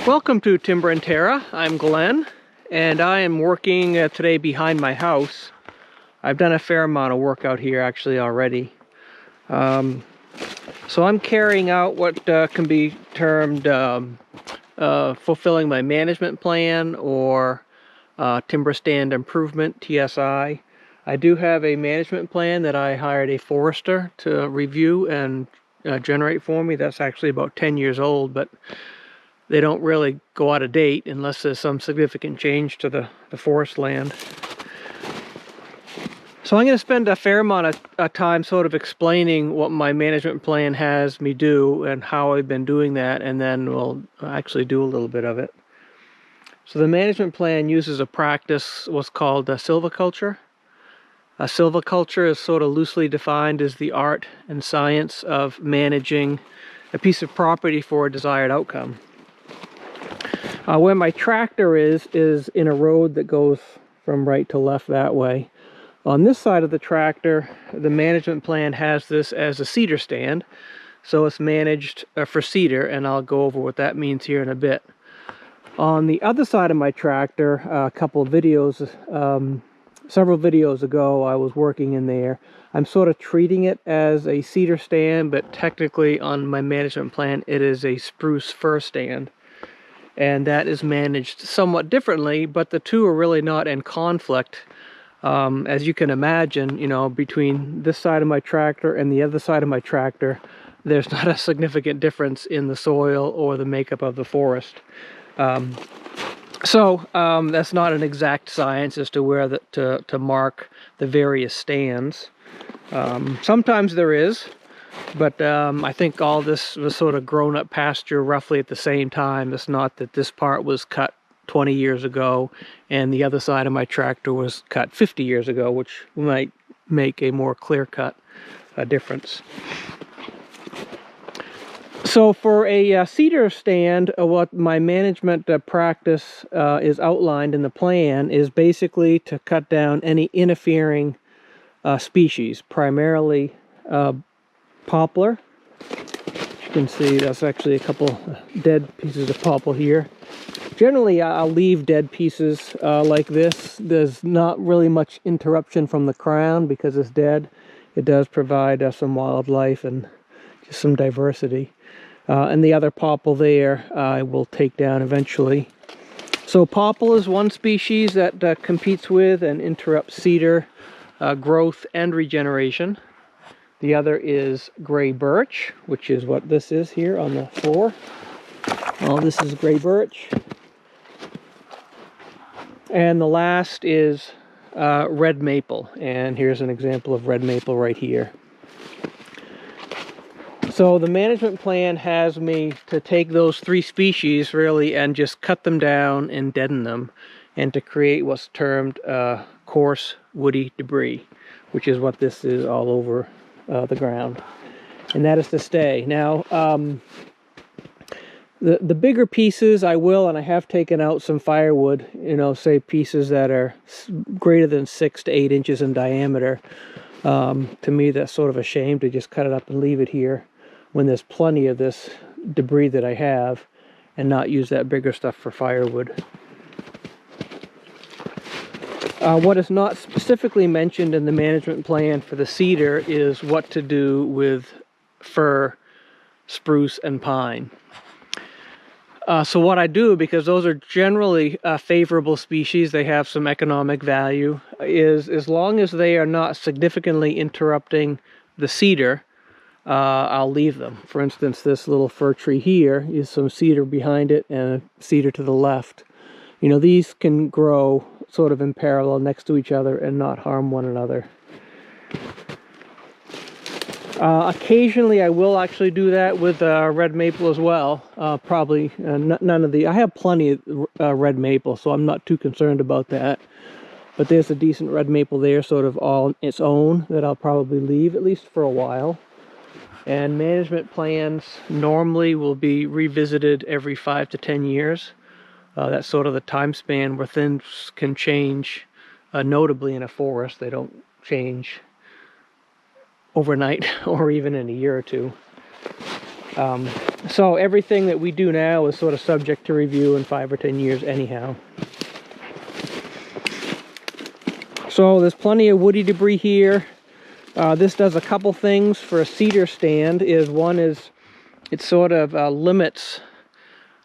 Welcome to Timber&Terra. I'm Glenn, and I am working today behind my house. I've done a fair amount of work out here actually already. So I'm carrying out what can be termed fulfilling my management plan, or timber stand improvement, TSI. I do have a management plan that I hired a forester to review and generate for me. That's actually about 10 years old, but they don't really go out of date unless there's some significant change to the forest land. So I'm going to spend a fair amount of time sort of explaining what my management plan has me do and how I've been doing that, and then we'll actually do a little bit of it. So the management plan uses a practice what's called silviculture. Silviculture is sort of loosely defined as the art and science of managing a piece of property for a desired outcome. Where my tractor is in a road that goes from right to left that way. On this side of the tractor, the management plan has this as a cedar stand, so it's managed for cedar, and I'll go over what that means here in a bit. On the other side of my tractor, a couple of videos, several videos ago, I was working in there. I'm sort of treating it as a cedar stand, but technically on my management plan it is a spruce-fir stand. And that is managed somewhat differently, but the two are really not in conflict. As you can imagine, you know, between this side of my tractor and the other side of my tractor, there's not a significant difference in the soil or the makeup of the forest. So that's not an exact science as to where to mark the various stands. Sometimes there is. But I think all this was sort of grown up pasture roughly at the same time. It's not that this part was cut 20 years ago and the other side of my tractor was cut 50 years ago, which might make a more clear-cut difference. So for a cedar stand, what my management practice is outlined in the plan is basically to cut down any interfering species, primarily poplar. As you can see, that's actually a couple dead pieces of poplar here. Generally, I'll leave dead pieces like this. There's not really much interruption from the crown because it's dead. It does provide some wildlife and just some diversity. And the other poplar there I will take down eventually. So poplar is one species that competes with and interrupts cedar growth and regeneration. The other is gray birch, which is what this is here on the floor. All this is gray birch. And the last is red maple. And here's an example of red maple right here. So the management plan has me to take those three species really and just cut them down and deaden them, and to create what's termed coarse woody debris, which is what this is all over the ground, and that is to stay. Now the bigger pieces I will, and I have taken out some firewood, you know, say pieces that are greater than 6 to 8 inches in diameter. To me that's sort of a shame to just cut it up and leave it here when there's plenty of this debris that I have, and not use that bigger stuff for firewood. What is not specifically mentioned in the management plan for the cedar is what to do with fir, spruce, and pine. So what I do, because those are generally favorable species, they have some economic value, is as long as they are not significantly interrupting the cedar, I'll leave them. For instance, this little fir tree here is some cedar behind it and a cedar to the left. You know, these can grow sort of in parallel next to each other and not harm one another. Occasionally I will actually do that with red maple as well. Probably none of the... I have plenty of red maple, so I'm not too concerned about that. But there's a decent red maple there, sort of all on its own, that I'll probably leave, at least for a while. And management plans normally will be revisited every 5 to 10 years. That's sort of the time span where things can change notably in a forest. They don't change overnight or even in a year or two. So everything that we do now is sort of subject to review in 5 or 10 years anyhow. So there's plenty of woody debris here. This does a couple things for a cedar stand. One is it sort of limits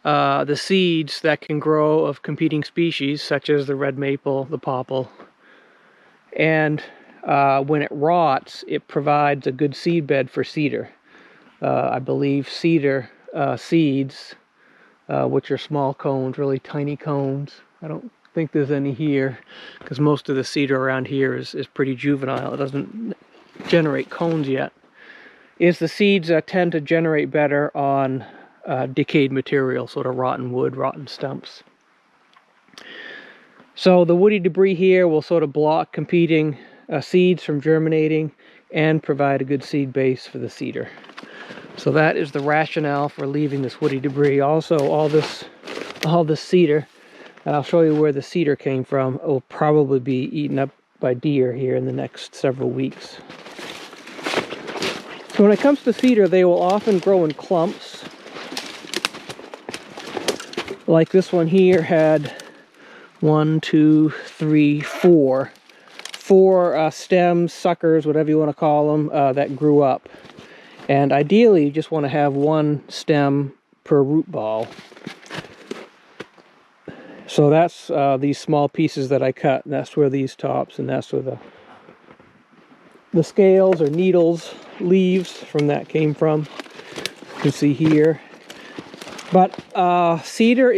the seeds that can grow of competing species, such as the red maple, the popple. And when it rots, it provides a good seed bed for cedar. I believe cedar seeds, which are small cones, really tiny cones. I don't think there's any here, because most of the cedar around here is pretty juvenile. It doesn't generate cones yet. The seeds tend to generate better on decayed material, sort of rotten wood, rotten stumps. So the woody debris here will sort of block competing seeds from germinating and provide a good seed base for the cedar. So that is the rationale for leaving this woody debris. Also, all this cedar, and I'll show you where the cedar came from, will probably be eaten up by deer here in the next several weeks. So when it comes to cedar, they will often grow in clumps. Like this one here had 1, 2, 3, 4. 4 stems, suckers, whatever you want to call them, that grew up. And ideally, you just want to have 1 stem per root ball. So that's these small pieces that I cut. And that's where these tops, and that's where the scales or needles, leaves from that came from. You can see here. But cedar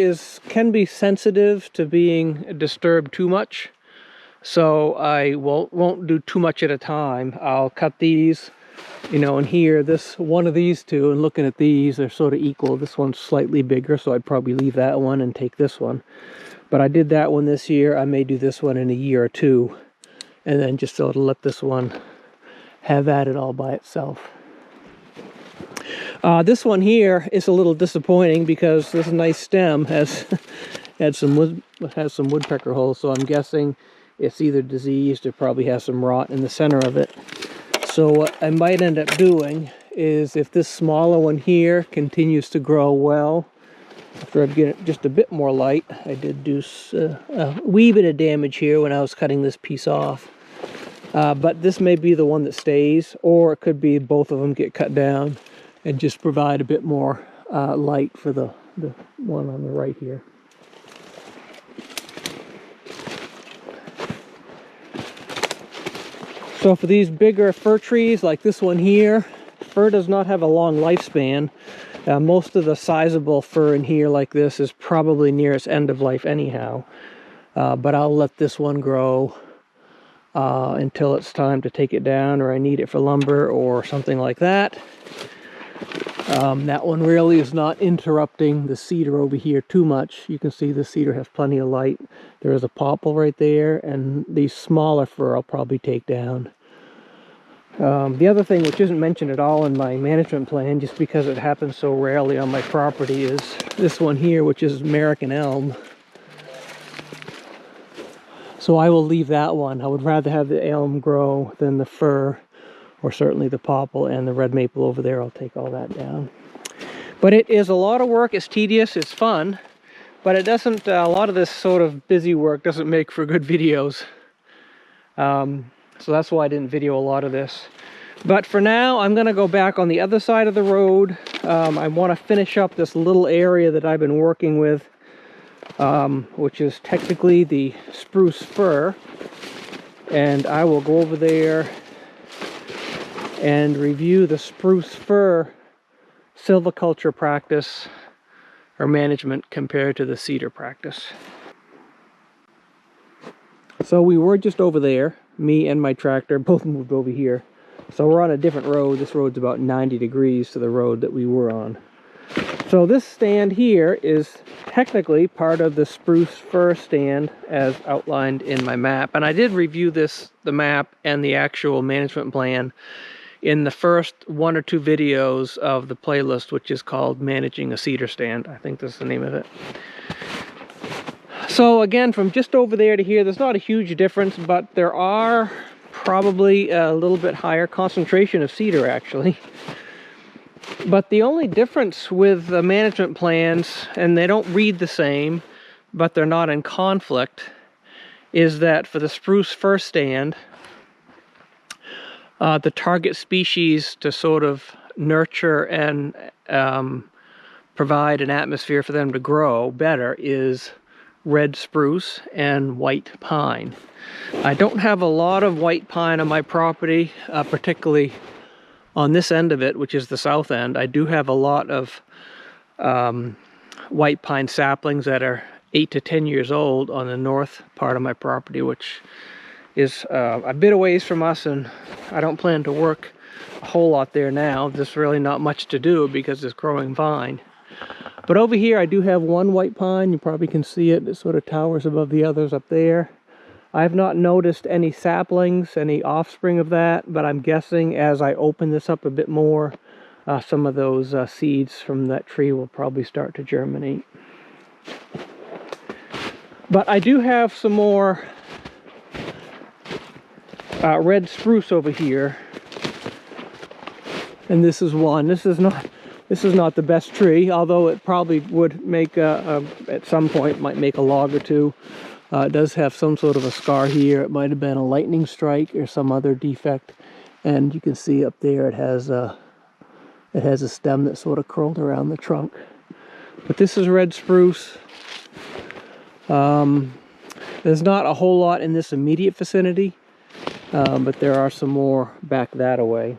can be sensitive to being disturbed too much. So I won't do too much at a time. I'll cut these. And here, one of these two, and looking at these, they're sort of equal. This one's slightly bigger, so I'd probably leave that one and take this one. But I did that one this year. I may do this one in a year or two, and then just sort of let this one have at it all by itself. This one here is a little disappointing because this nice stem has some woodpecker holes, so I'm guessing it's either diseased or probably has some rot in the center of it. So what I might end up doing is, if this smaller one here continues to grow well, after I get it just a bit more light, I did do a wee bit of damage here when I was cutting this piece off. But this may be the one that stays, or it could be both of them get cut down and just provide a bit more light for the one on the right here. So for these bigger fir trees like this one here, fir does not have a long lifespan. Most of the sizable fir in here like this is probably near its end of life anyhow. But I'll let this one grow until it's time to take it down, or I need it for lumber or something like that. That one really is not interrupting the cedar over here too much. You can see the cedar has plenty of light. There is a popple right there, and these smaller fir I'll probably take down. The other thing, which isn't mentioned at all in my management plan, just because it happens so rarely on my property, is this one here, which is American elm. So I will leave that one. I would rather have the elm grow than the fir, or certainly the popple and the red maple over there. I'll take all that down. But it is a lot of work. It's tedious. It's fun. But it doesn't, a lot of this sort of busy work doesn't make for good videos. So that's why I didn't video a lot of this. But for now, I'm going to go back on the other side of the road. I want to finish up this little area that I've been working with, which is technically the spruce-fir. And I will go over there and review the spruce-fir silviculture practice or management compared to the cedar practice. So we were just over there. Me and my tractor both moved over here. So we're on a different road. This road's about 90 degrees to the road that we were on. So this stand here is technically part of the spruce-fir stand as outlined in my map. And I did review the map and the actual management plan in the first 1 or 2 videos of the playlist, which is called Managing a Cedar Stand. I think that's the name of it. So again, from just over there to here, there's not a huge difference, but there are probably a little bit higher concentration of cedar actually. But the only difference with the management plans, and they don't read the same, but they're not in conflict, is that for the spruce-fir stand, the target species to sort of nurture and provide an atmosphere for them to grow better is red spruce and white pine. I don't have a lot of white pine on my property, particularly on this end of it, which is the south end. I do have a lot of white pine saplings that are 8 to 10 years old on the north part of my property, which is a bit of ways from us, and I don't plan to work a whole lot there now. There's really not much to do because it's growing vine. But over here I do have one white pine. You probably can see it. It sort of towers above the others up there. I have not noticed any saplings, any offspring of that, but I'm guessing as I open this up a bit more, some of those seeds from that tree will probably start to germinate. But I do have some more red spruce over here, and this is one. This is not the best tree, although it probably would make at some point might make a log or two. It does have some sort of a scar here. It might have been a lightning strike or some other defect, and you can see up there it has a stem that sort of curled around the trunk. But this is red spruce. There's not a whole lot in this immediate vicinity, but there are some more back that away.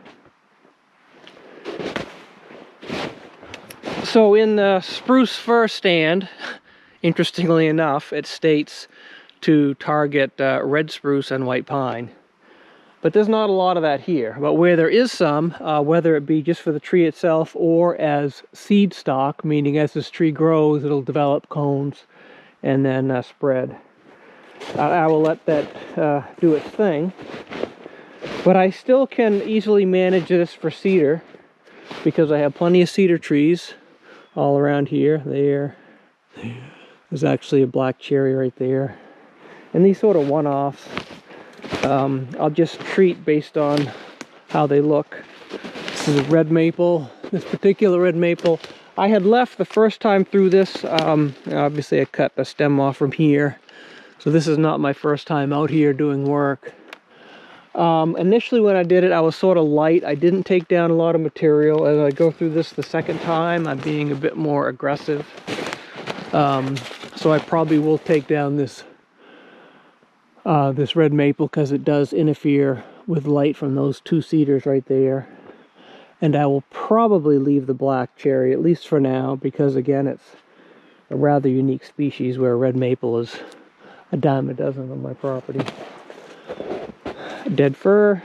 So in the spruce-fir stand, interestingly enough, it states to target red spruce and white pine. But there's not a lot of that here. But where there is some, whether it be just for the tree itself or as seed stock, meaning as this tree grows, it'll develop cones and then spread. I will let that do its thing. But I still can easily manage this for cedar because I have plenty of cedar trees all around here. There's actually a black cherry right there. And these sort of one-offs, I'll just treat based on how they look. This is a red maple. This particular red maple, I had left the first time through this. Obviously I cut a stem off from here. So this is not my first time out here doing work. Initially when I did it, I was sort of light. I didn't take down a lot of material. As I go through this the second time, I'm being a bit more aggressive. So I probably will take down this red maple because it does interfere with light from those two cedars right there. And I will probably leave the black cherry, at least for now, because again, it's a rather unique species where red maple is a dime a dozen on my property. Dead fir.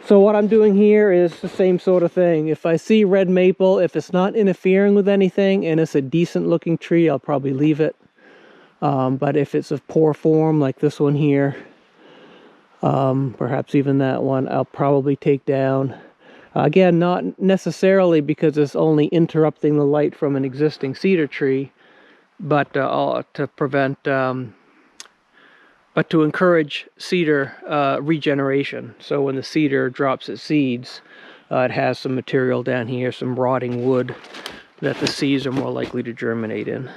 So what I'm doing here is the same sort of thing. If I see red maple, if it's not interfering with anything and it's a decent looking tree, I'll probably leave it. But if it's of poor form like this one here, perhaps even that one, I'll probably take down. Again, not necessarily because it's only interrupting the light from an existing cedar tree, but to prevent, but to encourage cedar regeneration. So when the cedar drops its seeds, it has some material down here, some rotting wood that the seeds are more likely to germinate in.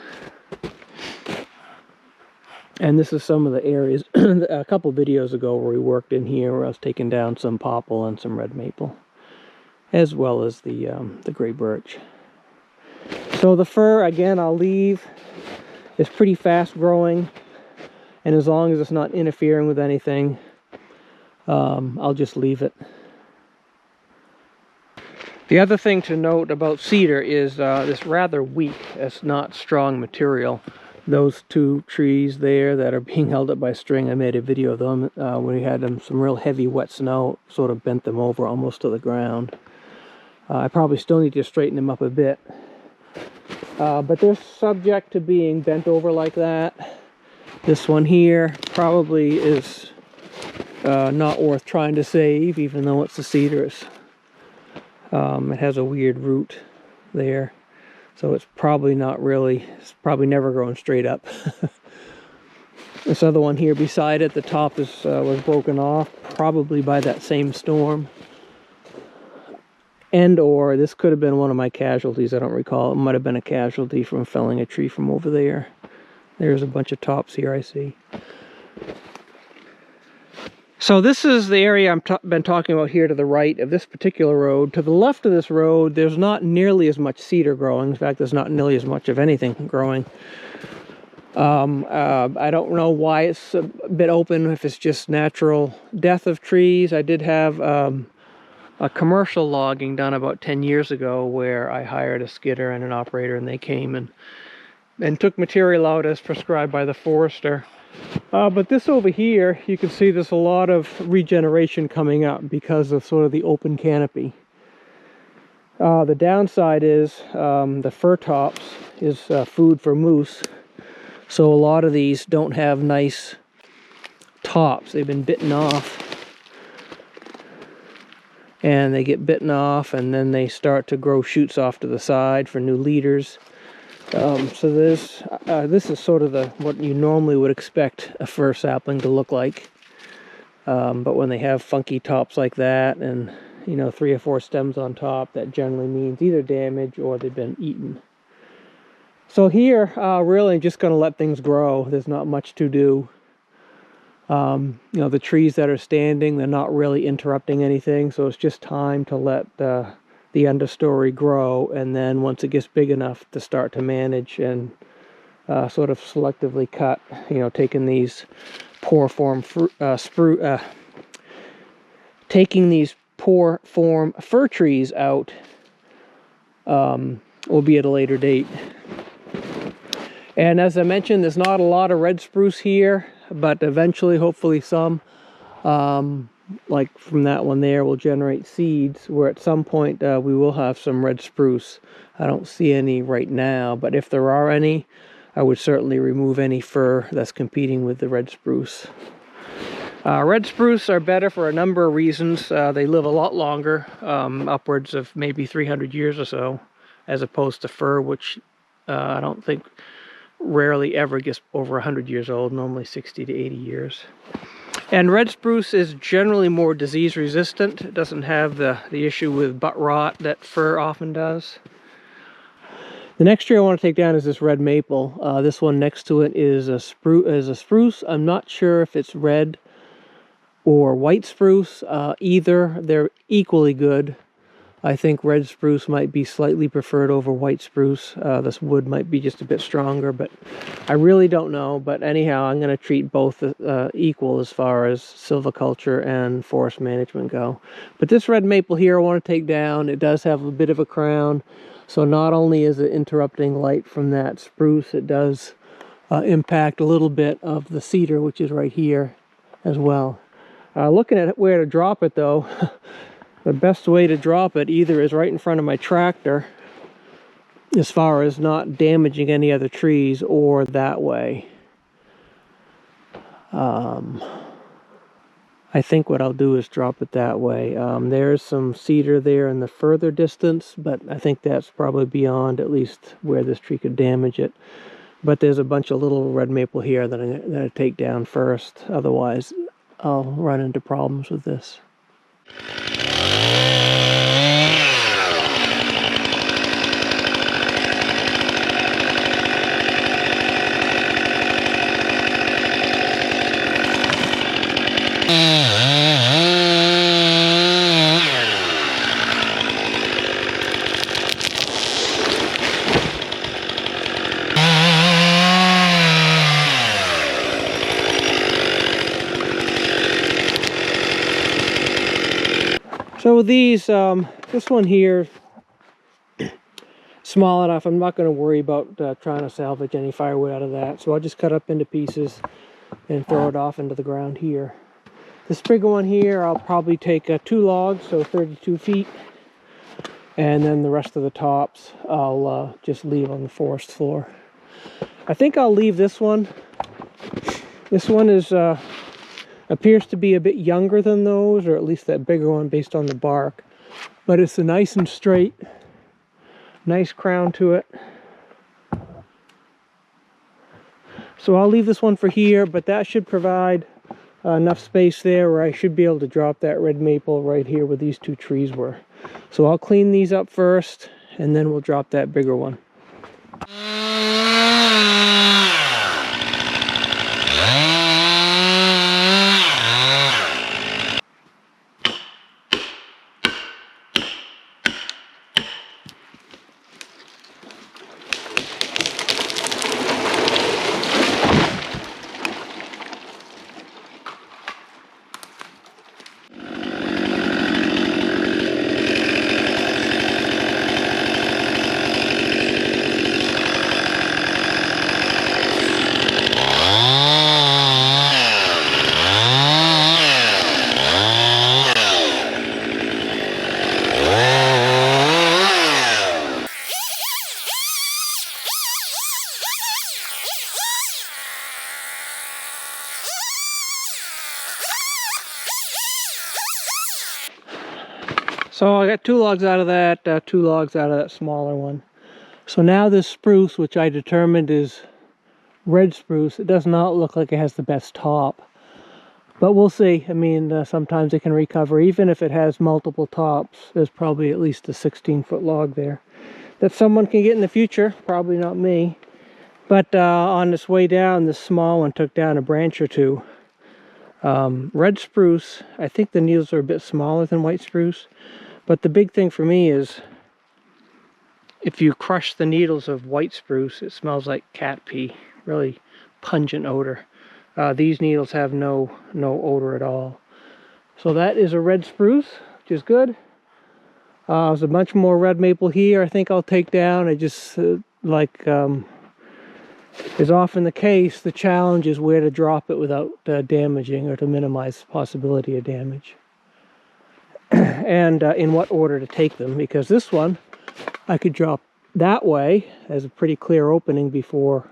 And this is some of the areas, a couple videos ago where we worked in here where I was taking down some popple and some red maple, as well as the gray birch. So the fir, again, I'll leave. It's pretty fast growing, and as long as it's not interfering with anything, I'll just leave it. The other thing to note about cedar is this rather weak, it's not strong material. Those two trees there that are being held up by string, I made a video of them when we had some real heavy wet snow, sort of bent them over almost to the ground. I probably still need to straighten them up a bit. But they're subject to being bent over like that. This one here probably is not worth trying to save, even though it's a cedar. It has a weird root there. So it's probably not really, it's probably never growing straight up. This other one here beside it, the top was broken off, probably by that same storm. And or this could have been one of my casualties, I don't recall. It might have been a casualty from felling a tree from over there. There's a bunch of tops here I see. So this is the area I've been talking about here to the right of this particular road. To the left of this road, there's not nearly as much cedar growing. In fact, there's not nearly as much of anything growing. I don't know why it's a bit open, if it's just natural death of trees. I did have a commercial logging done about 10 years ago where I hired a skidder and an operator, and they came and took material out as prescribed by the forester. But this over here, you can see there's a lot of regeneration coming up because of sort of the open canopy. The downside is the fir tops is food for moose. So a lot of these don't have nice tops. They've been bitten off. And they get bitten off, and then they start to grow shoots off to the side for new leaders. So this is sort of what you normally would expect a fir sapling to look like. But when they have funky tops like that, and 3 or 4 stems on top, that generally means either damage or they've been eaten. So here, really just going to let things grow. There's not much to do. The trees that are standing, they're not really interrupting anything, so it's just time to let the understory grow, and then once it gets big enough to start to manage and sort of selectively cut, taking these poor form fir trees out will be at a later date. And as I mentioned, there's not a lot of red spruce here, but eventually, hopefully some, like from that one there, will generate seeds, where at some point we will have some red spruce. I don't see any right now, but if there are any, I would certainly remove any fir that's competing with the red spruce. Red spruce are better for a number of reasons. They live a lot longer, upwards of maybe 300 years or so, as opposed to fir, which I don't think rarely ever gets over 100 years old, normally 60 to 80 years. And red spruce is generally more disease resistant. It doesn't have the issue with butt rot that fir often does. The next tree I want to take down is this red maple. This one next to it is a spruce. I'm not sure if it's red or white spruce. Either, they're equally good. I think red spruce might be slightly preferred over white spruce. This wood might be just a bit stronger, but I really don't know. But anyhow, I'm going to treat both equal as far as silviculture and forest management go. But this red maple here I want to take down. It does have a bit of a crown. So not only is it interrupting light from that spruce, it does impact a little bit of the cedar, which is right here as well. Looking at where to drop it though, the best way to drop it either is right in front of my tractor, as far as not damaging any other trees, or that way. I think what I'll do is drop it that way. There's some cedar there in the further distance, but I think that's probably beyond at least where this tree could damage it. But there's a bunch of little red maple here that I'm going to take down first. Otherwise, I'll run into problems with this. So with these, this one here, small enough, I'm not going to worry about trying to salvage any firewood out of that. So I'll just cut up into pieces and throw it off into the ground here. This bigger one here, I'll probably take 2 logs, so 32 feet. And then the rest of the tops, I'll just leave on the forest floor. I think I'll leave this one. This one is appears to be a bit younger than those, or at least that bigger one based on the bark. But it's a nice and straight, nice crown to it. So I'll leave this one for here, but that should provide enough space there where I should be able to drop that red maple right here where these two trees were. So I'll clean these up first, and then we'll drop that bigger one. So I got 2 logs out of that, 2 logs out of that smaller one. So now this spruce, which I determined is red spruce, it does not look like it has the best top. But we'll see. I mean, sometimes it can recover. Even if it has multiple tops, there's probably at least a 16-foot log there that someone can get in the future. Probably not me. But on this way down, this small one took down a branch or 2. Red spruce, I think the needles are a bit smaller than white spruce. But the big thing for me is, if you crush the needles of white spruce, it smells like cat pee. Really pungent odor. These needles have no odor at all. So that is a red spruce, which is good. There's a bunch more red maple here I think I'll take down. I just, like is often the case, the challenge is where to drop it without damaging, or to minimize the possibility of damage. And in what order to take them, because this one I could drop that way as a pretty clear opening before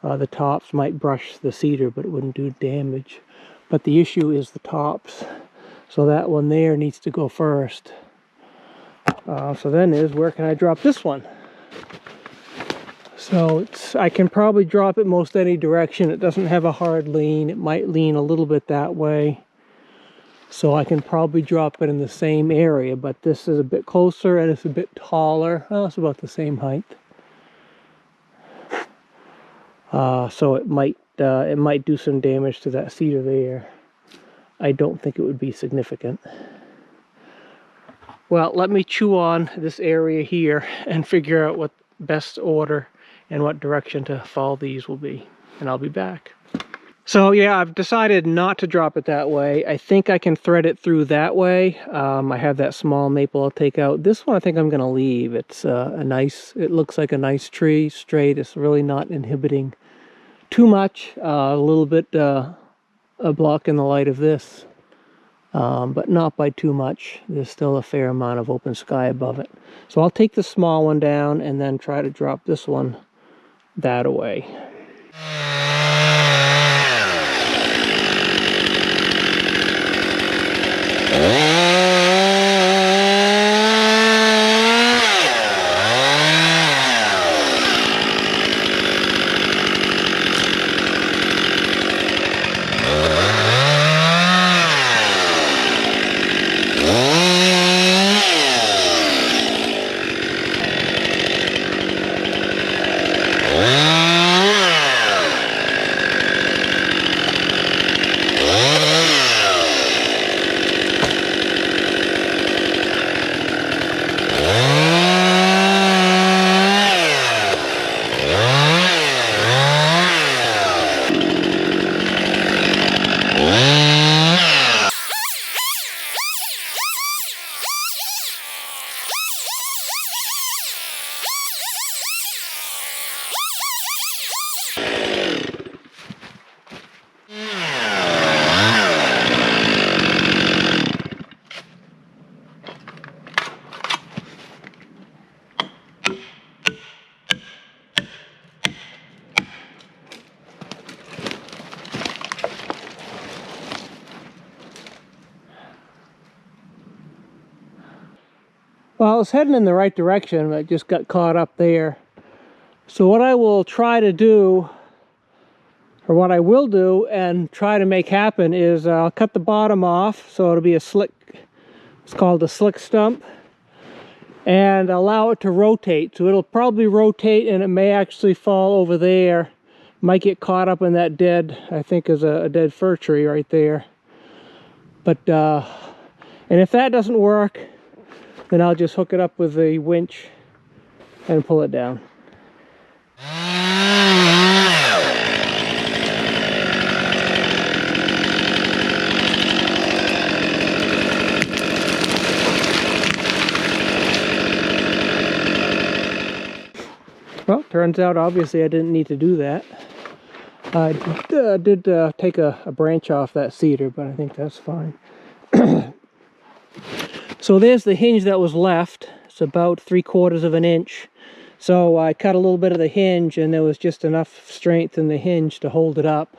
the tops might brush the cedar, but it wouldn't do damage. But the issue is the tops, so that one there needs to go first. So then is, where can I drop this one? So I can probably drop it most any direction. It doesn't have a hard lean. It might lean a little bit that way. So I can probably drop it in the same area, but this is a bit closer and it's a bit taller. Well, it's about the same height. So it might do some damage to that cedar there. I don't think it would be significant. Well, let me chew on this area here and figure out what best order and what direction to fall these will be, and I'll be back. So yeah, I've decided not to drop it that way. I think I can thread it through that way. I have that small maple I'll take out. This one I think I'm going to leave. It's it looks like a nice tree, straight. It's really not inhibiting too much. A little bit blocking the light of this, but not by too much. There's still a fair amount of open sky above it. So I'll take the small one down and then try to drop this one that away. Well, I was heading in the right direction, but I just got caught up there. So what I will try to do Or what I will do and try to make happen is I'll cut the bottom off so it'll be a slick, it's called a slick stump, and allow it to rotate. So it'll probably rotate and it may actually fall over there. Might get caught up in that dead, I think is a dead fir tree right there. But, and if that doesn't work, then I'll just hook it up with the winch and pull it down. Well, turns out obviously I didn't need to do that. I did take a branch off that cedar, but I think that's fine. So there's the hinge that was left. It's about 3/4 of an inch. So I cut a little bit of the hinge and there was just enough strength in the hinge to hold it up.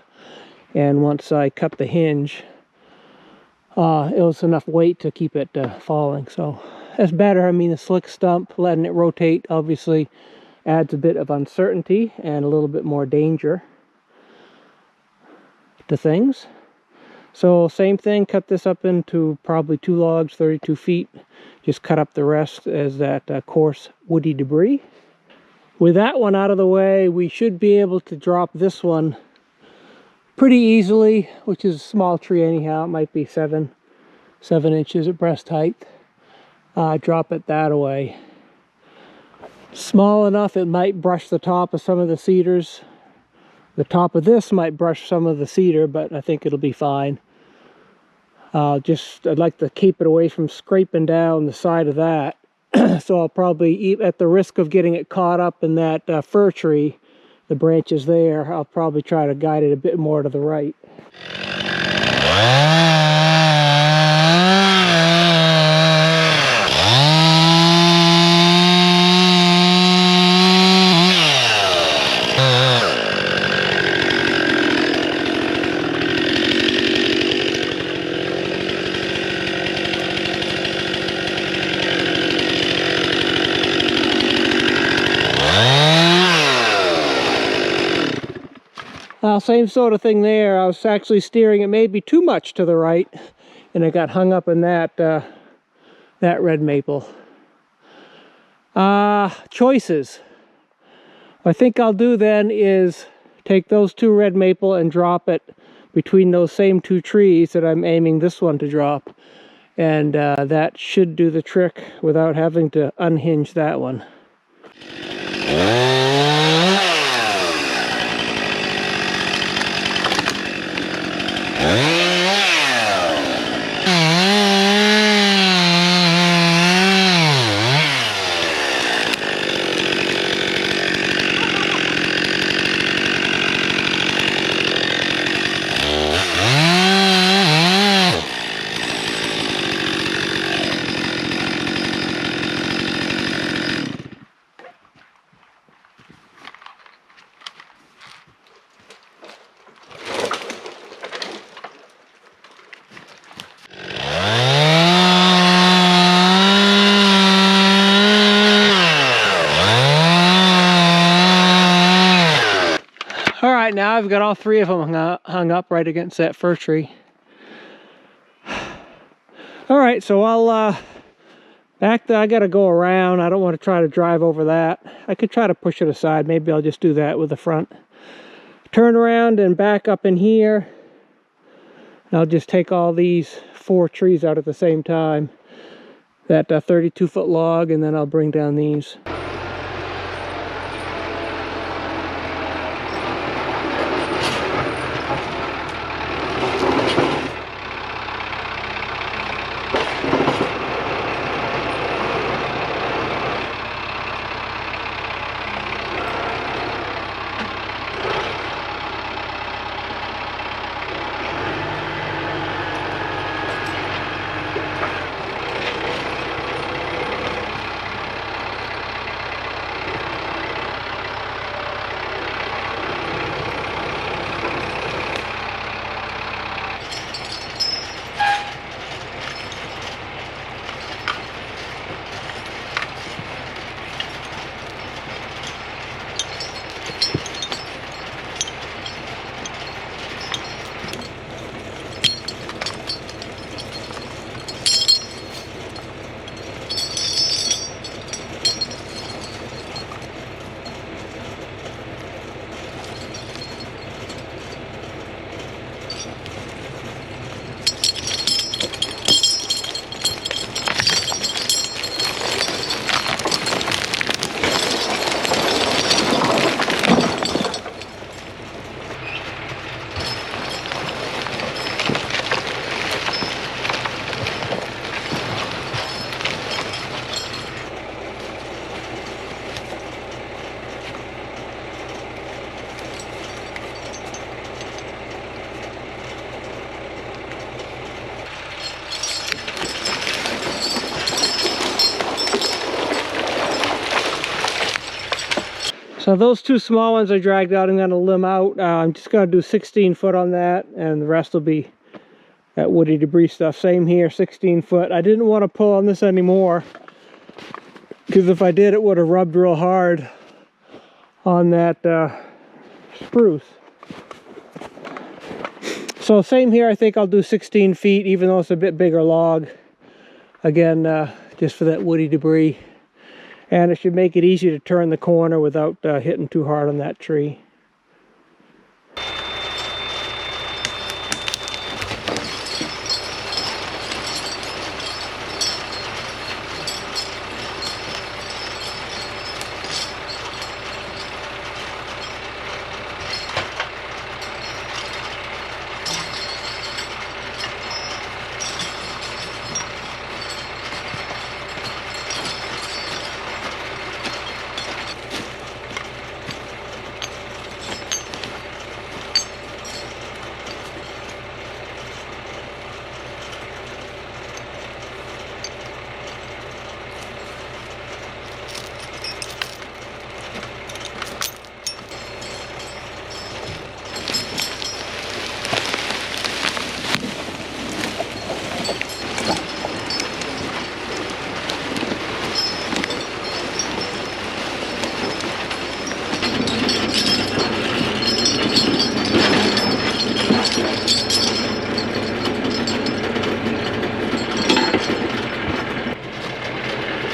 And once I cut the hinge, it was enough weight to keep it falling. So that's better. I mean, the slick stump, letting it rotate, obviously adds a bit of uncertainty and a little bit more danger to things. So same thing, cut this up into probably 2 logs, 32 feet. Just cut up the rest as that coarse woody debris. With that one out of the way, we should be able to drop this one pretty easily, which is a small tree anyhow. It might be 7 inches at breast height. Drop it that way. Small enough it might brush the top of some of the cedars. The top of this might brush some of the cedar, but I think it'll be fine. I'd like to keep it away from scraping down the side of that. So I'll probably, at the risk of getting it caught up in that fir tree, the branches there, I'll probably try to guide it a bit more to the right. Same sort of thing there. I was actually steering it maybe too much to the right, and it got hung up in that red maple. Choices. What I think I'll do then is take those 2 red maple and drop it between those same 2 trees that I'm aiming this one to drop, and that should do the trick without having to unhinge that one. Alright, now I've got all 3 of them hung up right against that fir tree. Alright, so I gotta go around. I don't want to try to drive over that. I could try to push it aside. Maybe I'll just do that with the front. Turn around and back up in here. And I'll just take all these 4 trees out at the same time. That 32-foot log, and then I'll bring down these. So those two small ones I dragged out, I'm going to limb out. I'm just going to do 16 foot on that, and the rest will be that woody debris stuff. Same here, 16 foot. I didn't want to pull on this anymore, because if I did, it would have rubbed real hard on that spruce. So same here, I think I'll do 16 feet, even though it's a bit bigger log. Again, just for that woody debris. And it should make it easy to turn the corner without hitting too hard on that tree.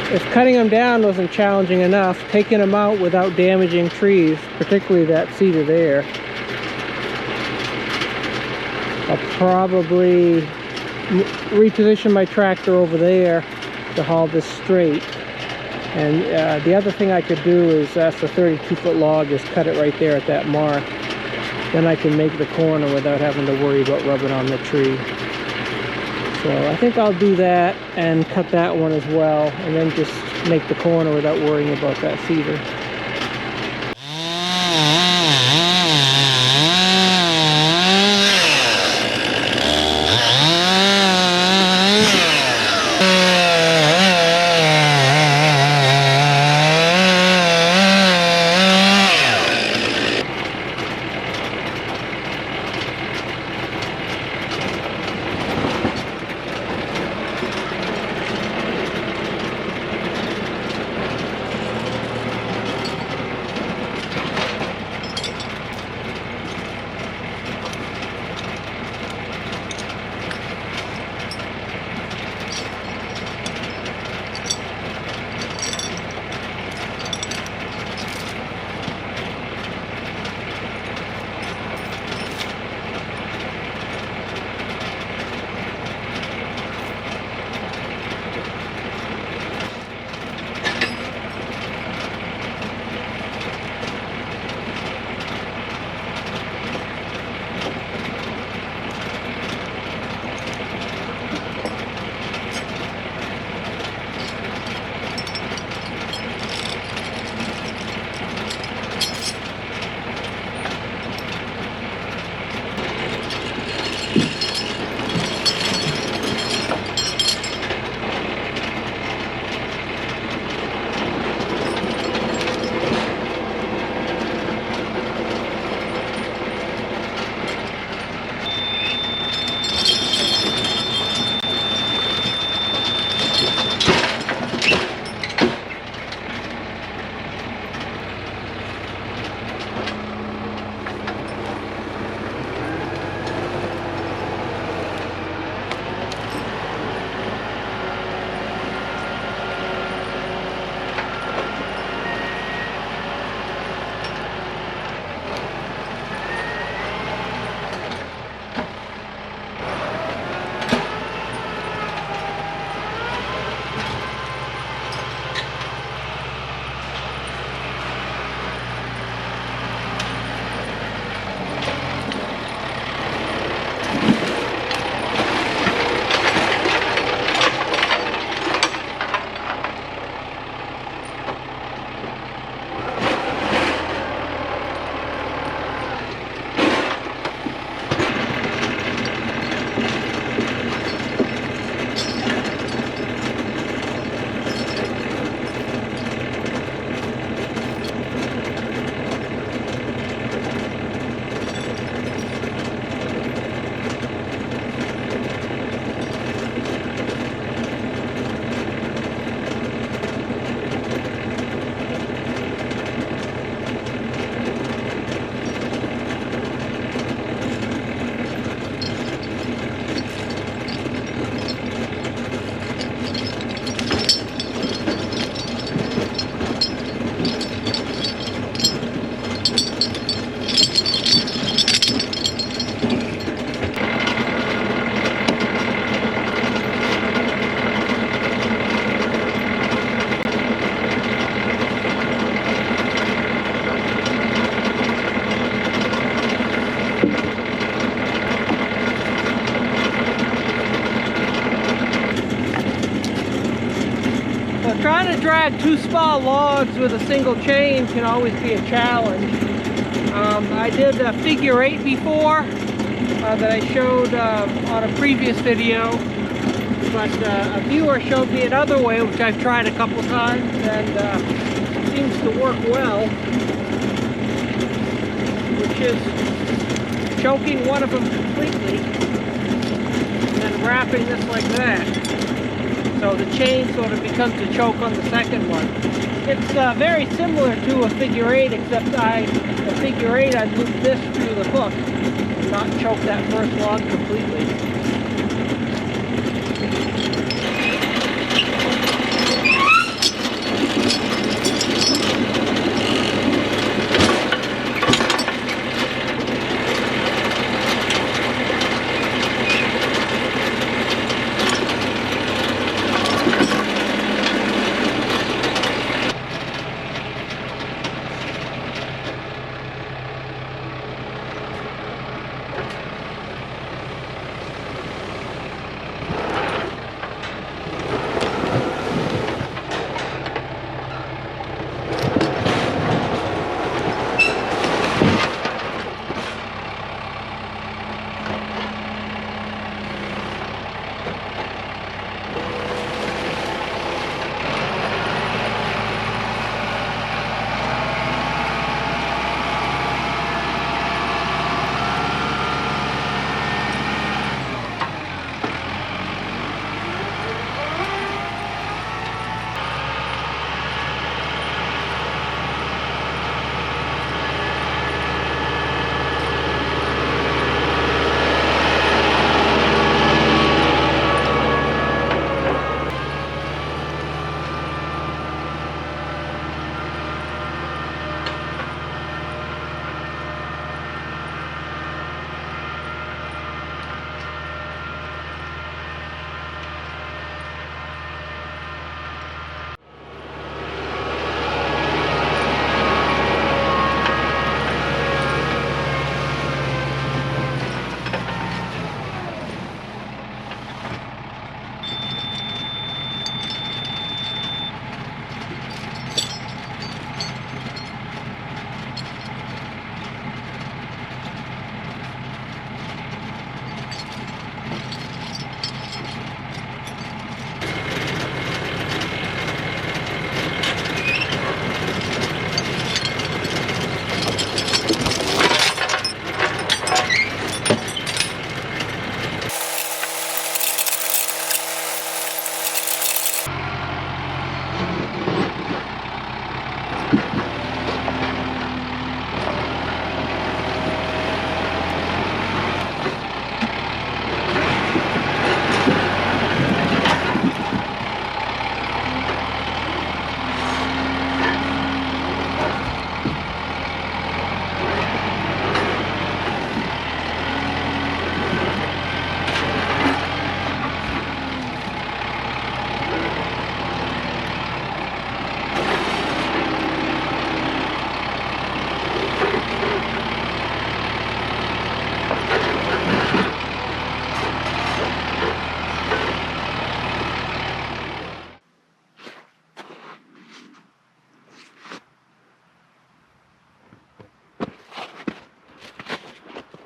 If cutting them down wasn't challenging enough, taking them out without damaging trees, particularly that cedar there, I'll probably reposition my tractor over there to haul this straight. And the other thing I could do is, that's a 32-foot log, is cut it right there at that mark. Then I can make the corner without having to worry about rubbing on the tree. So I think I'll do that and cut that one as well, and then just make the corner without worrying about that cedar. drag 2 small logs with a single chain can always be a challenge. I did a figure 8 before that I showed on a previous video, but a viewer showed me another way, which I've tried a couple times, and seems to work well, which is choking one of them completely and then wrapping this like that. So the chain sort of becomes a choke on the second one. It's very similar to a figure 8, except the figure 8 I'd loop this through the hook and not choke that first log completely.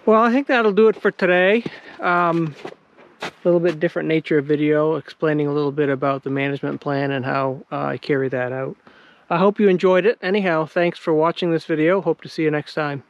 Well, I think that'll do it for today. A little bit different nature of video, explaining a little bit about the management plan and how I carry that out. I hope you enjoyed it. Anyhow, thanks for watching this video. Hope to see you next time.